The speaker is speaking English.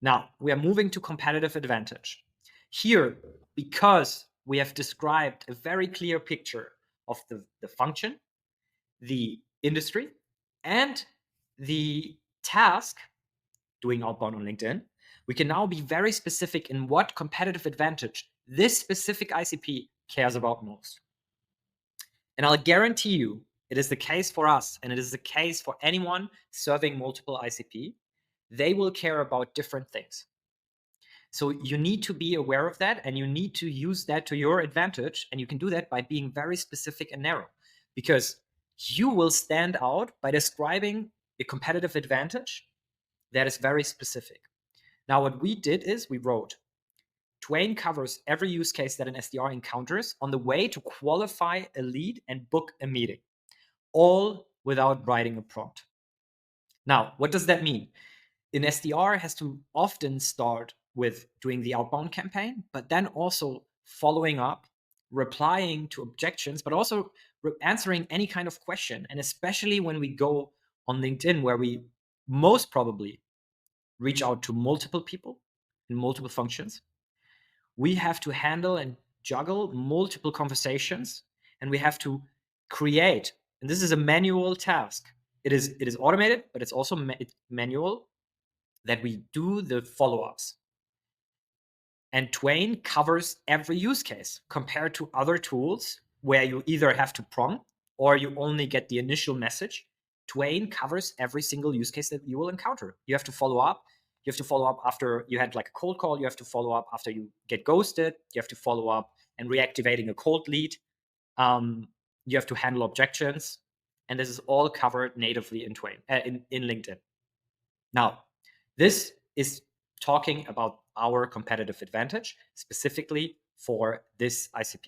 Now, we are moving to competitive advantage. Here, because we have described a very clear picture of the function, the industry, and the task doing outbound on LinkedIn, we can now be very specific in what competitive advantage this specific ICP cares about most. And I'll guarantee you it is the case for us, and it is the case for anyone serving multiple ICP. They will care about different things. So you need to be aware of that, and you need to use that to your advantage. And you can do that by being very specific and narrow, because you will stand out by describing a competitive advantage that is very specific. Now, what we did is we wrote, Twain covers every use case that an SDR encounters on the way to qualify a lead and book a meeting, all without writing a prompt. Now, what does that mean? An SDR has to often start with doing the outbound campaign, but then also following up, replying to objections, but also answering any kind of question. And especially when we go on LinkedIn, where we most probably reach out to multiple people in multiple functions, we have to handle and juggle multiple conversations, and we have to create, and this is a manual task. It is automated, but it's also manual, that we do the follow-ups. And Twain covers every use case compared to other tools where you either have to prompt or you only get the initial message. Twain covers every single use case that you will encounter. You have to follow up. You have to follow up after you had like a cold call. You have to follow up after you get ghosted. You have to follow up and reactivating a cold lead. You have to handle objections. And this is all covered natively in Twain, in LinkedIn. Now, this is talking about our competitive advantage specifically for this ICP.